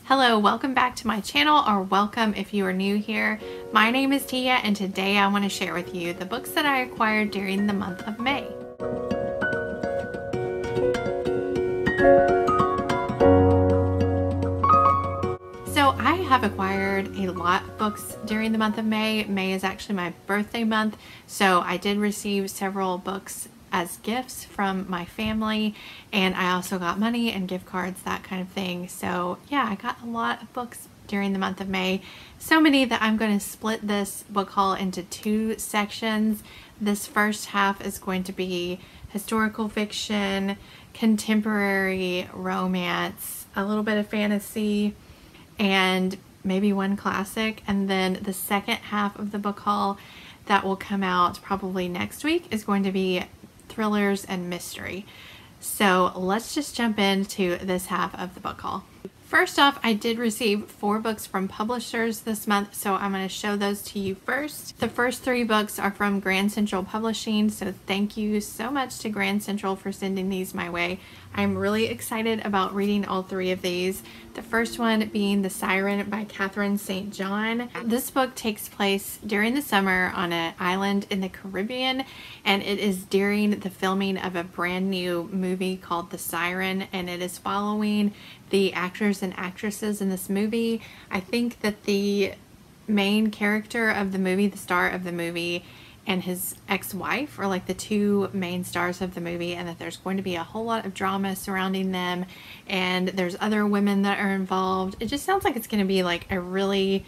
Hello, welcome back to my channel, or welcome if you are new here. My name is Tia, and today I want to share with you the books that I acquired during the month of May. So I have acquired a lot of books during the month of May. May is actually my birthday month, so I did receive several books as gifts from my family, and I also got money and gift cards, that kind of thing. So yeah, I got a lot of books during the month of May, so many that I'm going to split this book haul into two sections. This first half is going to be historical fiction, contemporary romance, a little bit of fantasy, and maybe one classic. And then the second half of the book haul that will come out probably next week is going to be thrillers and mystery. So let's just jump into this half of the book haul. First off, I did receive 4 books from publishers this month, so I'm going to show those to you first. The first 3 books are from Grand Central Publishing, so thank you so much to Grand Central for sending these my way. I'm really excited about reading all 3 of these. The first one being The Siren by Catherine St. John. This book takes place during the summer on an island in the Caribbean, and it is during the filming of a brand new movie called The Siren, and it is following the actors and actresses in this movie. I think that the main character of the movie, the star of the movie, and his ex-wife are like the 2 main stars of the movie, and that there's going to be a whole lot of drama surrounding them, and there's other women that are involved. It just sounds like it's going to be like a really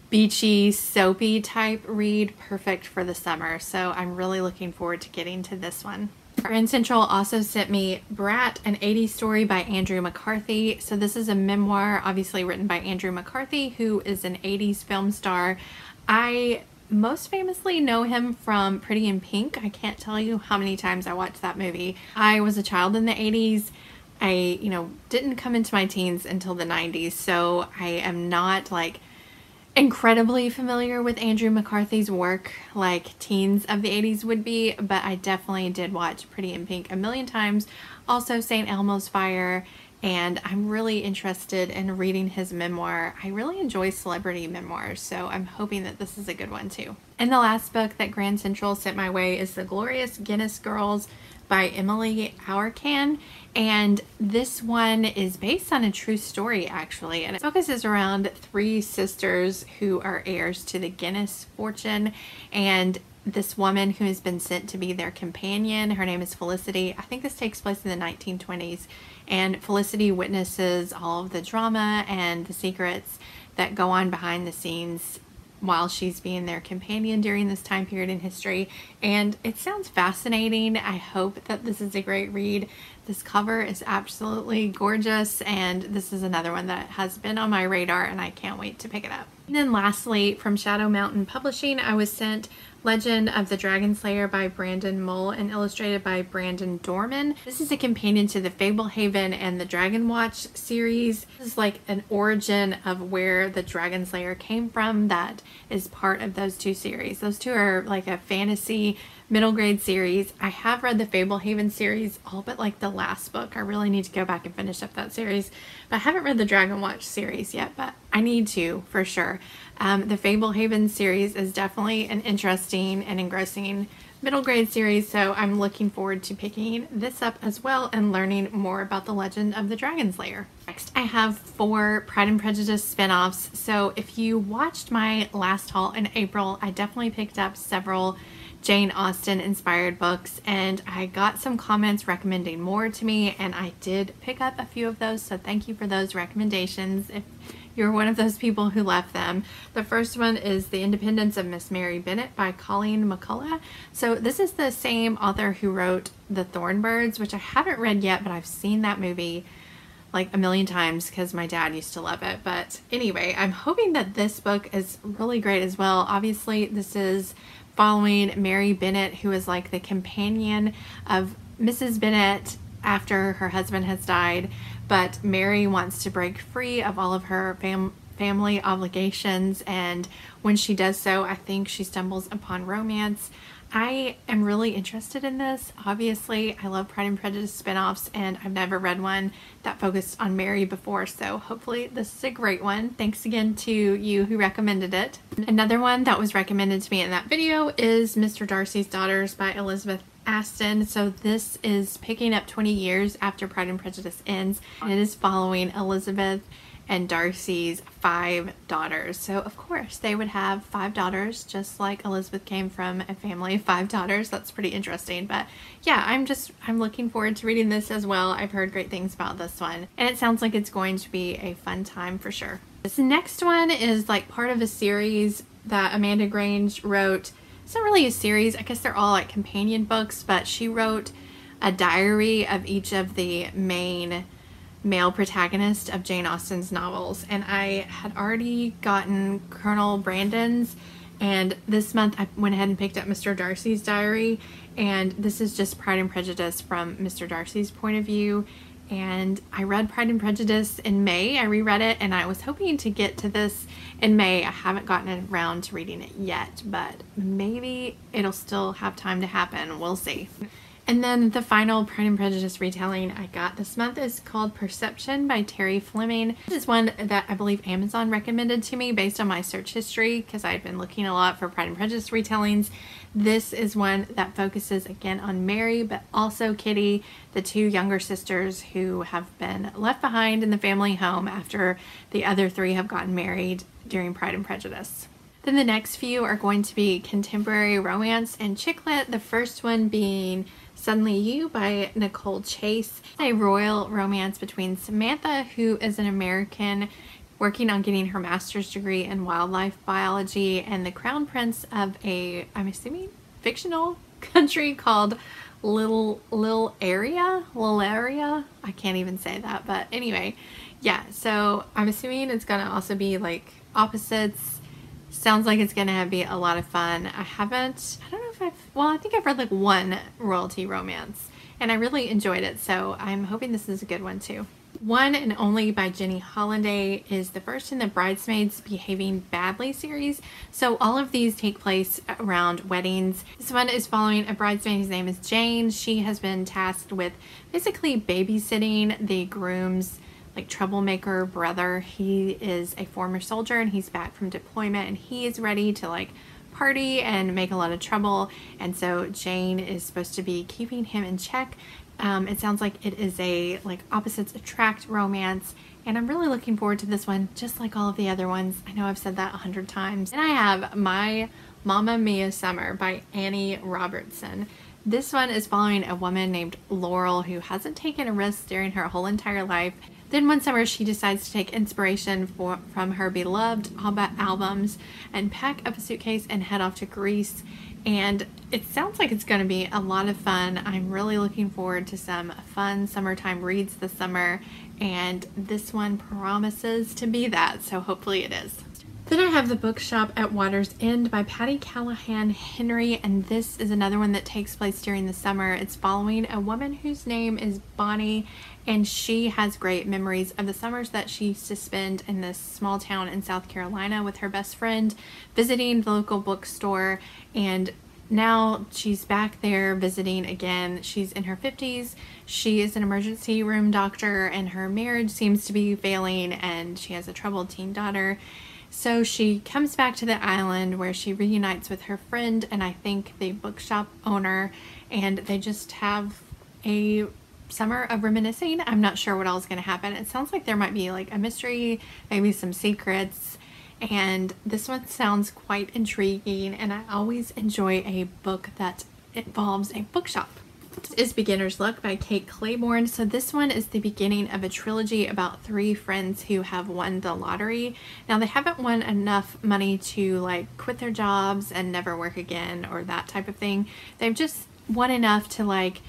beachy, soapy type read, perfect for the summer. So I'm really looking forward to getting to this one. Grand Central also sent me Brat, an 80s story by Andrew McCarthy. So this is a memoir, obviously written by Andrew McCarthy, who is an 80s film star. I most famously know him from Pretty in Pink. I can't tell you how many times I watched that movie. I was a child in the 80s. I, didn't come into my teens until the 90s, so I am not like incredibly familiar with Andrew McCarthy's work like teens of the 80s would be, but I definitely did watch Pretty in Pink a million times. Also St. Elmo's Fire, and I'm really interested in reading his memoir. I really enjoy celebrity memoirs, so I'm hoping that this is a good one too. And the last book that Grand Central sent my way is The Glorious Guinness Girls by Emily Auercan, and this one is based on a true story actually, and it focuses around 3 sisters who are heirs to the Guinness fortune, and this woman who has been sent to be their companion, her name is Felicity. I think this takes place in the 1920s, and Felicity witnesses all of the drama and the secrets that go on behind the scenes while she's being their companion during this time period in history, and it sounds fascinating. I hope that this is a great read. This cover is absolutely gorgeous, and this is another one that has been on my radar, and I can't wait to pick it up. And then lastly, from Shadow Mountain Publishing, I was sent Legend of the Dragon Slayer by Brandon Mull and illustrated by Brandon Dorman. This is a companion to the Fablehaven and the Dragon Watch series. This is like an origin of where the Dragon Slayer came from that is part of those 2 series. Those 2 are like a fantasy middle grade series. I have read the Fablehaven series, all but like the last book. I really need to go back and finish up that series, but I haven't read the Dragon Watch series yet, but I need to for sure. The Fablehaven series is definitely an interesting and engrossing middle grade series, so I'm looking forward to picking this up as well and learning more about the legend of the Dragon Slayer. Next, I have 4 Pride and Prejudice spin-offs. So if you watched my last haul in April, I definitely picked up several Jane Austen inspired books, and I got some comments recommending more to me, and I did pick up a few of those, so thank you for those recommendations if you're one of those people who left them. The first one is The Independence of Miss Mary Bennet by Colleen McCullough. So this is the same author who wrote The Thornbirds, which I haven't read yet, but I've seen that movie like a million times because my dad used to love it. But anyway, I'm hoping that this book is really great as well. Obviously, this is following Mary Bennet, who is like the companion of Mrs. Bennet after her husband has died, but Mary wants to break free of all of her family obligations, and when she does so, I think she stumbles upon romance. I am really interested in this. Obviously, I love Pride and Prejudice spin-offs, and I've never read one that focused on Mary before, so hopefully this is a great one. Thanks again to you who recommended it. Another one that was recommended to me in that video is Mr. Darcy's Daughters by Elizabeth Aston. So this is picking up 20 years after Pride and Prejudice ends, and it is following Elizabeth and Darcy's 5 daughters. So of course they would have 5 daughters, just like Elizabeth came from a family of 5 daughters. That's pretty interesting. But yeah, I'm looking forward to reading this as well. I've heard great things about this one, and it sounds like it's going to be a fun time for sure. This next one is like part of a series that Amanda Grange wrote. It's not really a series, I guess they're all like companion books, but she wrote a diary of each of the main male protagonist of Jane Austen's novels, and I had already gotten Colonel Brandon's, and this month I went ahead and picked up Mr. Darcy's diary, and this is just Pride and Prejudice from Mr. Darcy's point of view. And I read Pride and Prejudice in May. I reread it, and I was hoping to get to this in May. I haven't gotten around to reading it yet, but maybe it'll still have time to happen. We'll see. And then the final Pride and Prejudice retelling I got this month is called Perception by Terry Fleming. This is one that I believe Amazon recommended to me based on my search history, because I've been looking a lot for Pride and Prejudice retellings. This is one that focuses again on Mary, but also Kitty, the 2 younger sisters who have been left behind in the family home after the other 3 have gotten married during Pride and Prejudice. Then the next few are going to be contemporary romance and chicklit, the first one being Suddenly You by Nicole Chase, a royal romance between Samantha, who is an American working on getting her master's degree in wildlife biology, and the crown prince of a, I'm assuming, fictional country called Lilaria. I can't even say that, but anyway, yeah, so I'm assuming it's gonna also be like opposites. Sounds like it's gonna be a lot of fun. I don't know if I think I've read like one royalty romance, and I really enjoyed it, so I'm hoping this is a good one too. One and Only by Jenny Holliday is the first in the Bridesmaids Behaving Badly series. So all of these take place around weddings. This one is following a bridesmaid whose name is Jane. She has been tasked with basically babysitting the groom's like troublemaker brother. He is a former soldier, and he's back from deployment, and he is ready to like party and make a lot of trouble, and so Jane is supposed to be keeping him in check. It sounds like it is a like opposites attract romance, and I'm really looking forward to this one, just like all of the other ones. I know I've said that 100 times. And I have My Mamma Mia Summer by Annie Robertson. This one is following a woman named Laurel who hasn't taken a risk during her whole entire life. Then one summer she decides to take inspiration from her beloved ABBA albums and pack up a suitcase and head off to Greece. And it sounds like it's going to be a lot of fun. I'm really looking forward to some fun summertime reads this summer, and this one promises to be that, so hopefully it is. Then I have The Bookshop at Water's End by Patty Callahan Henry, and this is another one that takes place during the summer. It's following a woman whose name is Bonnie, and she has great memories of the summers that she used to spend in this small town in South Carolina with her best friend, visiting the local bookstore, and now she's back there visiting again. She's in her 50s. She is an emergency room doctor, and her marriage seems to be failing, and she has a troubled teen daughter. So she comes back to the island where she reunites with her friend and I think the bookshop owner, and they just have a summer of reminiscing. I'm not sure what else is going to happen. It sounds like there might be like a mystery, maybe some secrets, and this one sounds quite intriguing, and I always enjoy a book that involves a bookshop. This is Beginner's Luck by Kate Claiborne. So this one is the beginning of a trilogy about 3 friends who have won the lottery. Now they haven't won enough money to like quit their jobs and never work again or that type of thing. They've just won enough to like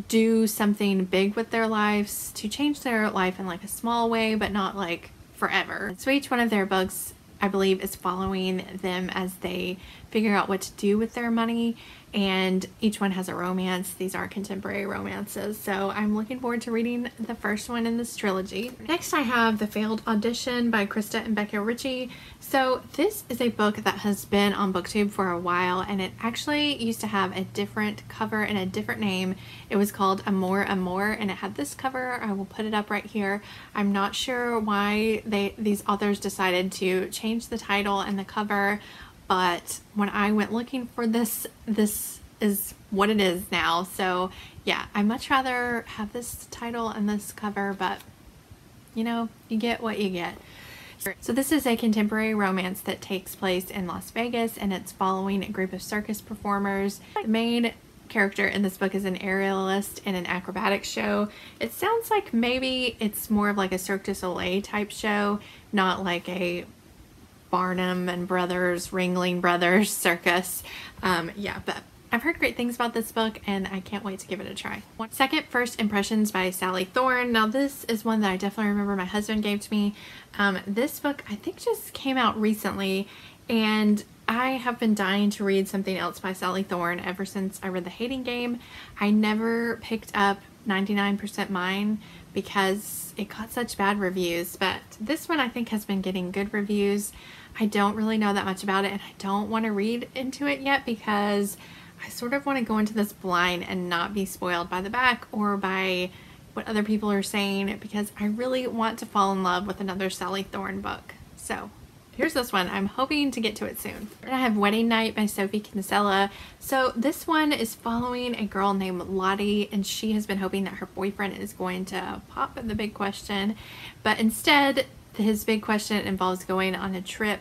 do something big with their lives, to change their life in like a small way, but not like forever. So each one of their books, I believe, is following them as they figure out what to do with their money. and each one has a romance. These are contemporary romances, so I'm looking forward to reading the first one in this trilogy. Next I have The Failed Audition by Krista and Becca Ritchie. So this is a book that has been on BookTube for a while, and it actually used to have a different cover and a different name. It was called Amour Amour, and it had this cover. I will put it up right here. I'm not sure why these authors decided to change the title and the cover, but when I went looking for this is what it is now. So yeah, I'd much rather have this title and this cover, but you know, you get what you get. So this is a contemporary romance that takes place in Las Vegas, and it's following a group of circus performers. The main character in this book is an aerialist in an acrobatics show. It sounds like maybe it's more of like a Cirque du Soleil type show, not like a Barnum and Brothers, Ringling Brothers circus. Yeah, but I've heard great things about this book and I can't wait to give it a try. Second, First Impressions by Sally Thorne. Now this is one that I definitely remember my husband gave to me. This book I think just came out recently, and I have been dying to read something else by Sally Thorne ever since I read The Hating Game. I never picked up 99% Mine because it got such bad reviews, but this one I think has been getting good reviews. I don't really know that much about it, and I don't want to read into it yet because I sort of want to go into this blind and not be spoiled by the back or by what other people are saying, because I really want to fall in love with another Sally Thorne book. So here's this one. I'm hoping to get to it soon. And I have Wedding Night by Sophie Kinsella. So this one is following a girl named Lottie, and she has been hoping that her boyfriend is going to pop in the big question, but instead his big question involves going on a trip,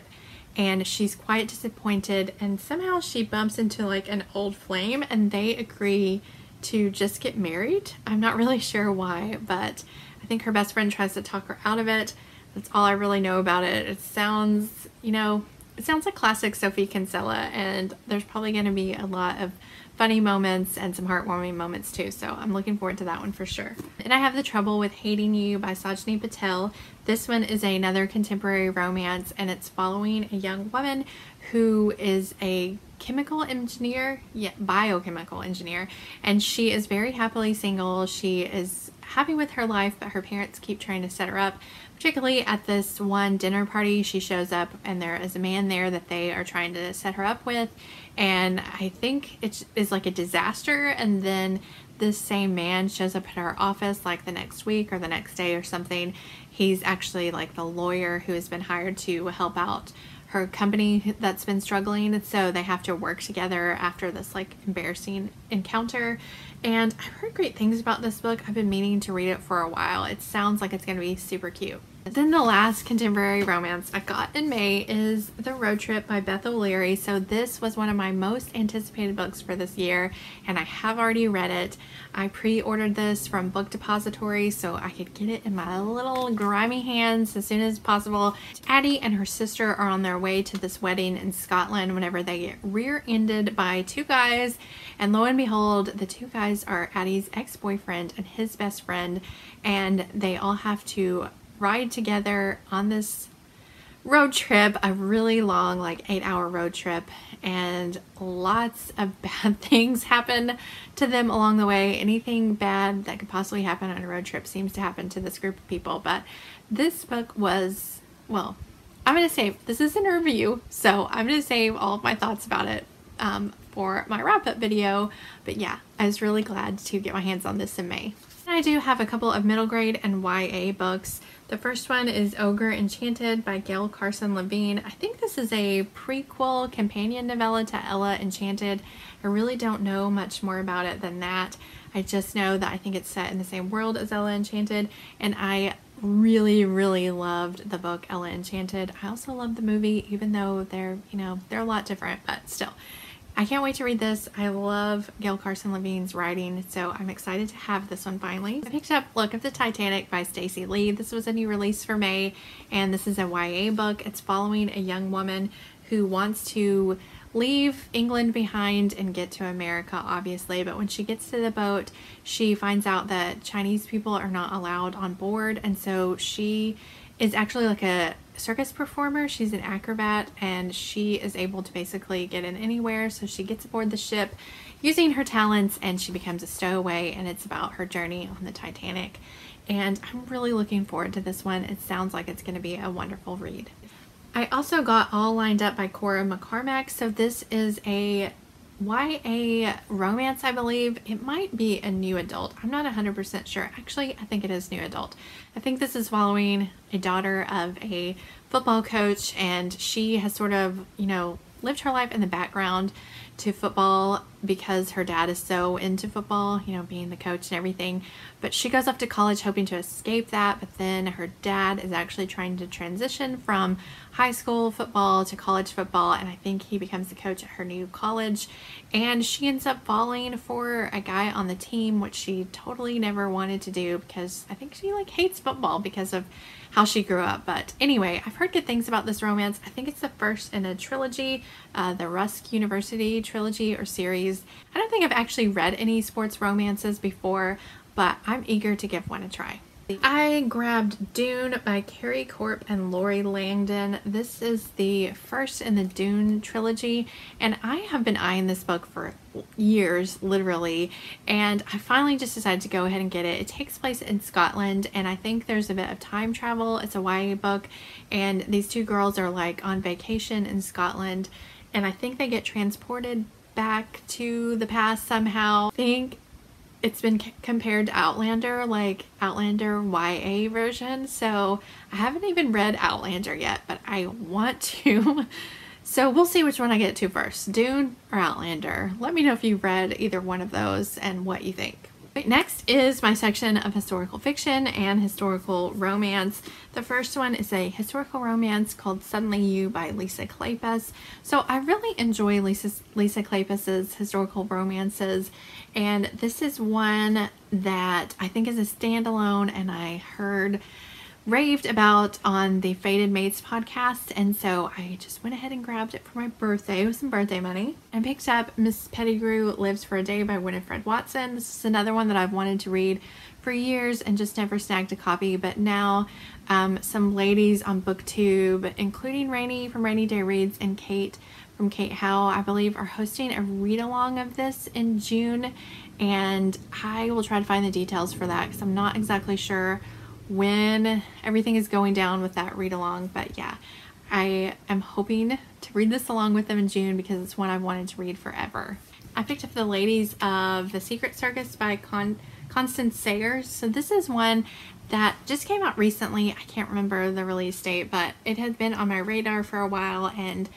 and she's quite disappointed, and somehow she bumps into like an old flame and they agree to just get married. I'm not really sure why, but I think her best friend tries to talk her out of it. That's all I really know about it. It sounds, you know, it sounds like classic Sophie Kinsella, and there's probably going to be a lot of funny moments and some heartwarming moments too, so I'm looking forward to that one for sure. And I have The Trouble with Hating You by Sajni Patel. This one is another contemporary romance, and it's following a young woman who is a chemical engineer, biochemical engineer, and she is very happily single. She is happy with her life, but her parents keep trying to set her up. Particularly at this one dinner party, she shows up and there is a man there that they are trying to set her up with, and I think it is like a disaster, and then this same man shows up at her office like the next week or the next day or something. He's actually like the lawyer who has been hired to help out her company that's been struggling, so they have to work together after this like embarrassing encounter. And I've heard great things about this book. I've been meaning to read it for a while. It sounds like it's going to be super cute. Then the last contemporary romance I got in May is The Road Trip by Beth O'Leary. So this was one of my most anticipated books for this year, and I have already read it. I pre-ordered this from Book Depository so I could get it in my little grimy hands as soon as possible. Addie and her sister are on their way to this wedding in Scotland whenever they get rear-ended by two guys, and lo and behold, the two guys are Addie's ex-boyfriend and his best friend, and they all have to ride together on this road trip, a really long like 8-hour road trip, and lots of bad things happen to them along the way. Anything bad that could possibly happen on a road trip seems to happen to this group of people. But this book was, well, I'm going to save, this isn't a review, so I'm going to save all of my thoughts about it for my wrap-up video. But yeah, I was really glad to get my hands on this in May. And I do have a couple of middle grade and YA books. The first one is Ogre Enchanted by Gail Carson Levine. I think this is a prequel companion novella to Ella Enchanted. I really don't know much more about it than that. I just know that I think it's set in the same world as Ella Enchanted, and I really loved the book Ella Enchanted. I also love the movie, even though they're, you know, they're a lot different, but still. I can't wait to read this. I love Gail Carson Levine's writing, so I'm excited to have this one finally. I picked up Look of the Titanic by Stacey Lee. This was a new release for May, and this is a YA book. It's following a young woman who wants to leave England behind and get to America, obviously, but when she gets to the boat, she finds out that Chinese people are not allowed on board, and so she is actually like a circus performer. She's an acrobat, and she is able to basically get in anywhere. So she gets aboard the ship using her talents, and she becomes a stowaway, and it's about her journey on the Titanic. And I'm really looking forward to this one. It sounds like it's going to be a wonderful read. I also got All Lined Up by Cora McCormack. So this is a YA romance, I believe. It might be a new adult. I'm not 100% sure. Actually, I think it is new adult. I think this is following a daughter of a football coach, and she has sort of, you know, lived her life in the background to football because her dad is so into football, you know, being the coach and everything. But she goes off to college hoping to escape that, but then her dad is actually trying to transition from high school football to college football, and I think he becomes the coach at her new college, and she ends up falling for a guy on the team, which she totally never wanted to do because I think she like hates football because of how she grew up. But anyway, I've heard good things about this romance. I think it's the first in a trilogy, the Rusk University trilogy or series. I don't think I've actually read any sports romances before, but I'm eager to give one a try. I grabbed Dune by Carrie Corp and Lori Langdon. This is the first in the Dune trilogy, and I have been eyeing this book for years, literally, and I finally just decided to go ahead and get it. It takes place in Scotland, and I think there's a bit of time travel. It's a YA book, and these two girls are like on vacation in Scotland, and I think they get transported back to the past somehow. I think it's been compared to Outlander, like Outlander YA version. So I haven't even read Outlander yet, but I want to. So we'll see which one I get to first, Dune or Outlander. Let me know if you've read either one of those and what you think. Next is my section of historical fiction and historical romance. The first one is a historical romance called Suddenly You by Lisa Kleypas. So I really enjoy Lisa Kleypas's historical romances, and this is one that I think is a standalone, and I heard raved about on the Fated Mates podcast, and so I just went ahead and grabbed it for my birthday with some birthday money and picked up Miss Pettigrew Lives for a Day by Winifred Watson. This is another one that I've wanted to read for years and just never snagged a copy, but now some ladies on BookTube, including Rainy from Rainy Day Reads and Kate from Kate Howe, I believe, are hosting a read-along of this in June, and I will try to find the details for that because I'm not exactly sure when everything is going down with that read along. But yeah, I am hoping to read this along with them in June because it's one I've wanted to read forever. I picked up The Ladies of the Secret Circus by Constance Sayers. So this is one that just came out recently. I can't remember the release date, but it had been on my radar for a while, and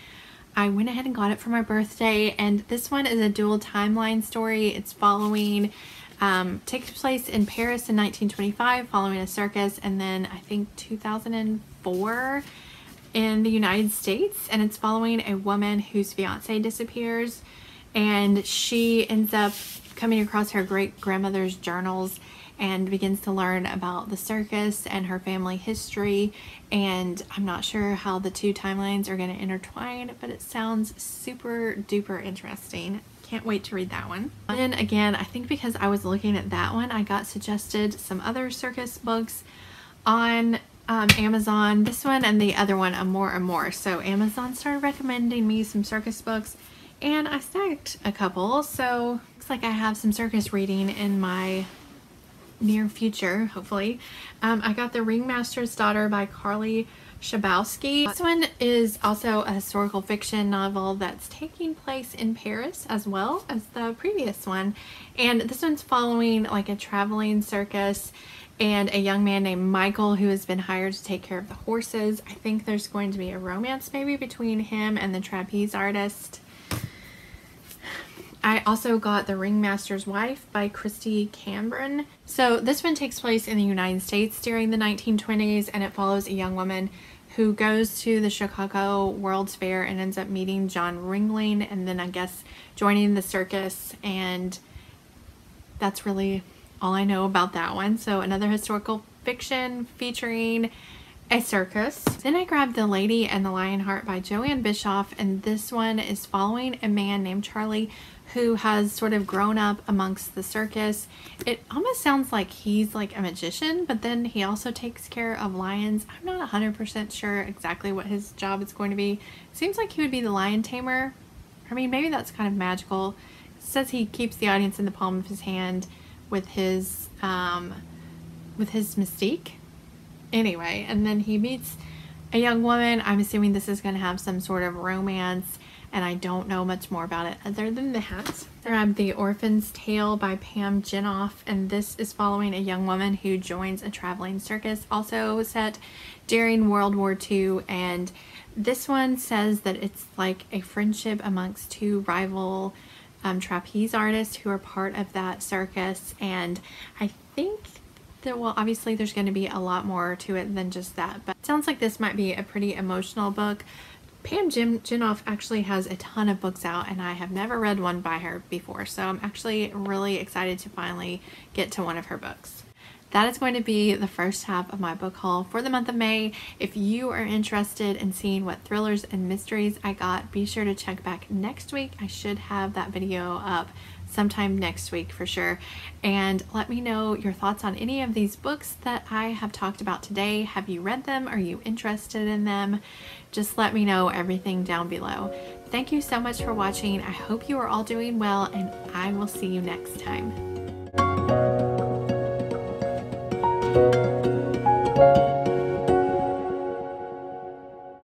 I went ahead and got it for my birthday. And this one is a dual timeline story. It's following takes place in Paris in 1925 following a circus, and then I think 2004 in the United States, and it's following a woman whose fiance disappears, and she ends up coming across her great-grandmother's journals and begins to learn about the circus and her family history, and I'm not sure how the two timelines are going to intertwine, but it sounds super duper interesting. Can't wait to read that one. And again, I think because I was looking at that one, I got suggested some other circus books on Amazon. This one and the other one, Amour Amour. So Amazon started recommending me some circus books, and I snagged a couple. So looks like I have some circus reading in my near future, hopefully. I got The Ringmaster's Daughter by Carly Shabowski. This one is also a historical fiction novel that's taking place in Paris as well as the previous one, and this one's following like a traveling circus and a young man named Michael who has been hired to take care of the horses. I think there's going to be a romance maybe between him and the trapeze artist. I also got The Ringmaster's Wife by Christy Cambron. So this one takes place in the United States during the 1920s, and it follows a young woman who goes to the Chicago World's Fair and ends up meeting John Ringling, and then I guess joining the circus, and that's really all I know about that one. So another historical fiction featuring a circus. Then I grabbed The Lady and the Lionheart by Joanne Bischoff, and this one is following a man named Charlie who has sort of grown up amongst the circus. It almost sounds like he's like a magician, but then he also takes care of lions. I'm not 100% sure exactly what his job is going to be. It seems like he would be the lion tamer. I mean, maybe that's kind of magical. It says he keeps the audience in the palm of his hand with his mystique. Anyway, and then he meets a young woman. I'm assuming this is going to have some sort of romance, and I don't know much more about it other than that. I grabbed The Orphan's Tale by Pam Jenoff, and this is following a young woman who joins a traveling circus, also set during World War II, and this one says that it's like a friendship amongst two rival trapeze artists who are part of that circus, and I think that, well, obviously there's going to be a lot more to it than just that, but it sounds like this might be a pretty emotional book. Pam Jenoff actually has a ton of books out, and I have never read one by her before, so I'm actually really excited to finally get to one of her books. That is going to be the first half of my book haul for the month of May. If you are interested in seeing what thrillers and mysteries I got, be sure to check back next week. I should have that video up sometime next week for sure. And let me know your thoughts on any of these books that I have talked about today. Have you read them? Are you interested in them? Just let me know everything down below. Thank you so much for watching. I hope you are all doing well, and I will see you next time.